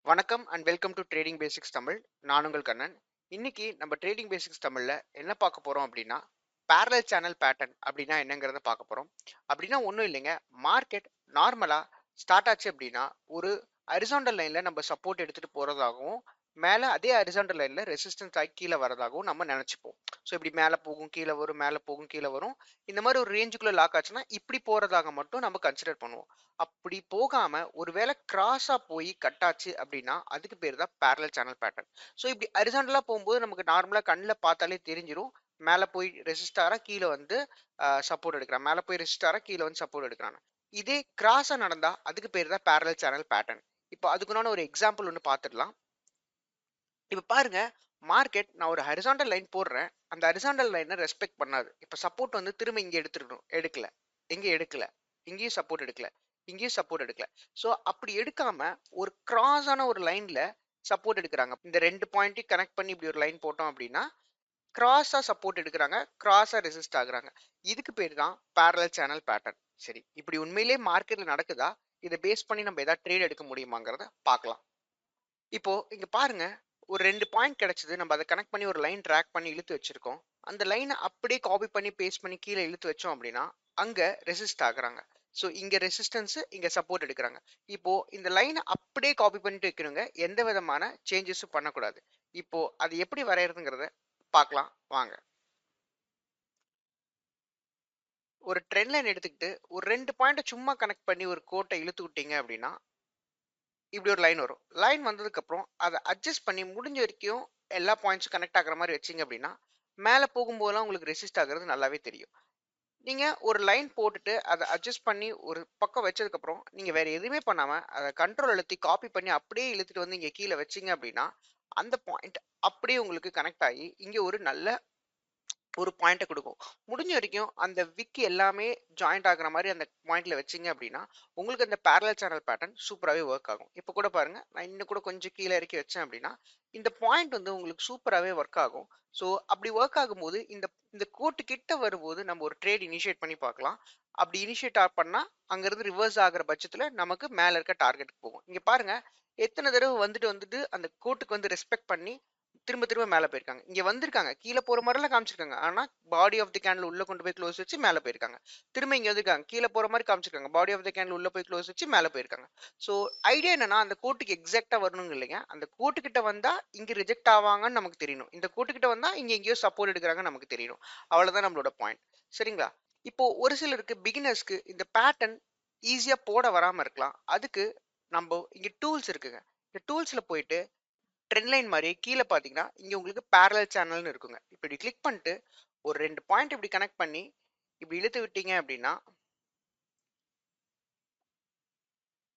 வணக்கம் and welcome to trading basics Tamil. நான் உங்கள் கண்ணன். இன்னைக்கு நம்ம ட்ரேடிங் பேசிக்ஸ் தமிழ்ல என்ன பார்க்க போறோம் அப்படின்னா, பேரலல் சேனல் பேட்டர்ன் அப்படின்னா என்னங்கிறத பார்க்க போறோம். அப்படின்னா ஒன்றும் இல்லைங்க. மார்க்கெட் நார்மலா ஸ்டார்ட் ஆச்சு அப்படின்னா ஒரு ஹரிசாண்டல் லைன்ல நம்ம சப்போர்ட் எடுத்துட்டு போறதாகவும், மேல அதே ஹரிசாண்டல் லைன்ல ரெசிஸ்டன்ஸ் ஆகி கீழே வரதாகவும் நம்ம நினைச்சுப்போம். ஸோ இப்படி மேலே போகும் கீழே வரும், மேலே போகும் கீழே வரும். இந்த மாதிரி ஒரு ரேஞ்சுக்குள்ள லாக் ஆச்சுன்னா இப்படி போறதாக மட்டும் நம்ம கன்சிடர் பண்ணுவோம். அப்படி போகாம ஒருவேளை கிராஸா போய் கட் ஆச்சு அப்படின்னா அதுக்கு பேர் தான் பேரலல் சேனல் பேட்டர்ன். ஸோ இப்படி ஹரிசாண்டலா போகும்போது நமக்கு நார்மலா கண்ணில் பார்த்தாலே தெரிஞ்சிரும். மேலே போய் ரெசிஸ்டாரா கீழே வந்து சப்போர்ட் எடுக்கிறான், மேலே போய் ரெசிஸ்டாரா கீழே வந்து சப்போர்ட் எடுக்கிறான். இதே கிராஸா நடந்தா அதுக்கு பேர் தான் பேரலல் சேனல் பேட்டர்ன். இப்போ அதுக்குன்னு ஒரு எக்ஸாம்பிள் ஒன்று பார்த்துடலாம். இப்போ பாருங்க, மார்க்கெட் நான் ஒரு ஹரிசாண்டல் லைன் போடுறேன். அந்த ஹரிசாண்டல் லைனை ரெஸ்பெக்ட் பண்ணாது. இப்போ சப்போர்ட் வந்து திரும்ப இங்கே எடுத்துருக்கணும், எடுக்கல. எங்க எடுக்கல, இங்கேயும் சப்போர்ட் எடுக்கல, இங்கேயும் சப்போர்ட் எடுக்கல. ஸோ அப்படி எடுக்காம ஒரு கிராஸான ஒரு லைன்ல சப்போர்ட் எடுக்கிறாங்க. இந்த ரெண்டு பாயிண்ட்டையும் கனெக்ட் பண்ணி இப்படி ஒரு லைன் போட்டோம் அப்படின்னா கிராஸா சப்போர்ட் எடுக்கிறாங்க, கிராஸா ரெசிஸ்ட் ஆகுறாங்க. இதுக்கு பேர் தான் பேரலல் சேனல் பேட்டர்ன். சரி, இப்படி உண்மையிலேயே மார்க்கெட்ல நடக்குதா? இதை பேஸ் பண்ணி நம்ம ஏதாவது ட்ரேட் எடுக்க முடியுமாங்கிறத பார்க்கலாம். இப்போ இங்க பாருங்க, ஒரு 2 பாயிண்ட் கிடைச்சது. நம்ம அத கனெக்ட் பண்ணி ஒரு லைன் டிராக் பண்ணி இழுத்து வச்சிருக்கோம். அந்த லைன அப்படியே காப்பி பண்ணி பேஸ்ட் பண்ணி கீழ இழுத்து வச்சோம் அப்படின்னா, அங்க ரெசிஸ்ட் ஆகுறாங்க. ஸோ இங்க ரெசிஸ்டன்ஸ், இங்க சப்போர்ட் எடுக்குறாங்க. இப்போ இந்த லைன அப்படியே காப்பி பண்ணிட்டு வைக்கணுங்க. எந்த விதமான சேஞ்சஸும் பண்ணக்கூடாது. இப்போ அது எப்படி வரையறதுங்கிறத பார்க்கலாம் வாங்க. ஒரு ட்ரெண்ட் லைன் எடுத்துக்கிட்டு ஒரு 2 பாயிண்ட்ட சும்மா கனெக்ட் பண்ணி ஒரு கோட்ட இழுத்து விட்டீங்க அப்படின்னா, இப்படி ஒரு லைன் வரும். லைன் வந்ததுக்கப்புறம் அதை அட்ஜஸ்ட் பண்ணி முடிஞ்ச வரைக்கும் எல்லா பாயிண்ட்ஸும் கனெக்ட் ஆகுற மாதிரி வச்சிங்க அப்படின்னா, மேலே போகும்போதெல்லாம் உங்களுக்கு ரெசிஸ்ட் ஆகுறது நல்லாவே தெரியும். நீங்கள் ஒரு லைன் போட்டுட்டு அதை அட்ஜஸ்ட் பண்ணி ஒரு பக்கம் வச்சதுக்கப்புறம் நீங்கள் வேறு எதுவுமே பண்ணாமல் அதை கண்ட்ரோல் அழுத்தி காப்பி பண்ணி அப்படியே இழுத்துட்டு வந்து இங்கே கீழே வச்சிங்க அப்படின்னா, அந்த பாயிண்ட் அப்படியே உங்களுக்கு கனெக்ட் ஆகி இங்கே ஒரு நல்ல ஒரு பாயிண்ட்டை கொடுக்கும். முடிஞ்ச வரைக்கும் அந்த விக் எல்லாமே ஜாயிண்ட் ஆகுற மாதிரி அந்த பாயிண்ட்ல வச்சிங்க அப்படின்னா உங்களுக்கு அந்த பேரலல் சேனல் பேட்டர்ன் சூப்பராகவே ஒர்க் ஆகும். இப்போ கூட பாருங்க, நான் இன்னும் கூட கொஞ்சம் கீழே இறக்கி வச்சேன் அப்படின்னா இந்த பாயிண்ட் வந்து உங்களுக்கு சூப்பராகவே ஒர்க் ஆகும். ஸோ அப்படி ஒர்க் ஆகும்போது இந்த இந்த கோட்டு கிட்ட வரும்போது நம்ம ஒரு ட்ரேட் இனிஷியேட் பண்ணி பார்க்கலாம். அப்படி இனிஷியேட் பண்ணா அங்கிருந்து ரிவர்ஸ் ஆகிற பட்சத்தில் நமக்கு மேலே இருக்க டார்கெட்டுக்கு போகும். இங்க பாருங்க, எத்தனை தடவை வந்துட்டு வந்துட்டு அந்த கோட்டுக்கு வந்து ரெஸ்பெக்ட் பண்ணி திரும்ப திரும்ப மேல போயிருக்காங்க. இங்க வந்திருக்காங்க. கீழ போற மாரிலாம் காமிச்சிருக்காங்க. ஆனா பாடி ஆஃப் தி கேண்டில் உள்ள கொண்டு போய் க்ளோஸ் வச்சு மேல போயிருக்காங்க. திரும்ப இங்க வந்திருக்காங்க. கீழ போற மாரி காமிச்சிருக்காங்க. பாடி ஆஃப் தி கேண்டில் உள்ள போய் க்ளோஸ் வச்சு மேல போயிருக்காங்க. சோ ஐடியா என்னன்னா, அந்த கோட்டுக்கு எக்ஸாக்ட்டா வரணும்னு இல்லைங்க. அந்த கோட்டு கிட்ட வந்தா இங்க ரிஜெக்ட் ஆவாங்கன்னு நமக்கு தெரியணும். இந்த கோட்டு கிட்ட வந்தா இங்க எங்கேயோ சப்போர்ட் எடுக்குறாங்கன்னு நமக்கு தெரியணும். அவ்வளவுதான் நம்மளோட பாயிண்ட். சரிங்களா? இப்போ ஒரு சிலருக்கு பிகினர்ஸ்க்கு இந்த பேட்டர்ன் ஈஸியா போட வராம இருக்கலாம். அதுக்கு நம்ப இங்க டூல்ஸ் இருக்குங்க. இந்த டூல்ஸ்ல போயிட்டு ட்ரெண்ட் லைன் மாதிரி கீழே பார்த்தீங்கன்னா இங்கே உங்களுக்கு பேரலல் சேனல்னு இருக்குங்க. இப்படி கிளிக் பண்ணிட்டு ஒரு 2 பாயிண்ட் இப்படி கனெக்ட் பண்ணி இப்படி இழுத்து விட்டீங்க அப்படின்னா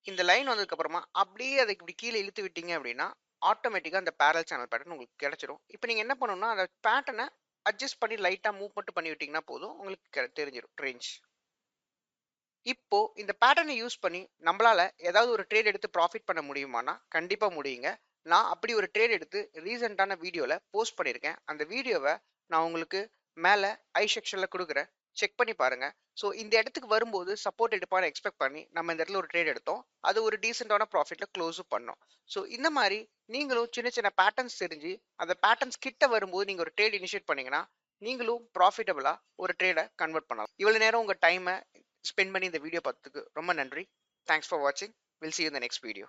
இந்த லைன் வந்ததுக்கு அப்புறமா அப்படியே அதை இப்படி கீழே இழுத்து விட்டீங்க அப்படின்னா ஆட்டோமேட்டிக்காக அந்த பேரல் சேனல் பேட்டர்ன் உங்களுக்கு கிடைச்சிரும். இப்போ நீங்கள் என்ன பண்ணணும்னா அந்த பேட்டர்னை அட்ஜஸ்ட் பண்ணி லைட்டாக மூவ் மட்டும் பண்ணி விட்டீங்கன்னா போதும், உங்களுக்கு தெரிஞ்சிடும் ரேஞ்ச். இப்போ இந்த பேட்டர்னை யூஸ் பண்ணி நம்மளால ஏதாவது ஒரு ட்ரேட் எடுத்து ப்ராஃபிட் பண்ண முடியுமானா கண்டிப்பா முடியுங்க. நான் அப்படி ஒரு ட்ரேட் எடுத்து ரீசெண்டான வீடியோல போஸ்ட் பண்ணியிருக்கேன். அந்த வீடியோவை நான் உங்களுக்கு மேல ஐ செக்ஷன்ல கொடுக்குறேன், செக் பண்ணி பாருங்க. ஸோ இந்த இடத்துக்கு வரும்போது சப்போர்ட் எடுப்பான்னு எக்ஸ்பெக்ட் பண்ணி நம்ம இந்த இடத்துல ஒரு ட்ரேட் எடுத்தோம். அது ஒரு டீசென்டான ப்ராஃபிட்ல க்ளோஸும் பண்ணோம். ஸோ இந்த மாதிரி நீங்களும் சின்ன சின்ன பேட்டர்ன்ஸ் தெரிஞ்சு அந்த பேட்டர்ன்ஸ் கிட்ட வரும்போது நீங்க ஒரு ட்ரேட் இனிஷியேட் பண்ணீங்கன்னா நீங்களும் ப்ராஃபிட்டபிளா ஒரு ட்ரேடை கன்வெர்ட் பண்ணலாம். இவ்வளவு நேரம் உங்க டைமை ஸ்பெண்ட் பண்ணி இந்த வீடியோ பார்த்ததுக்கு ரொம்ப நன்றி. தேங்க்ஸ் ஃபார் வாட்சிங். Will see you in the next video.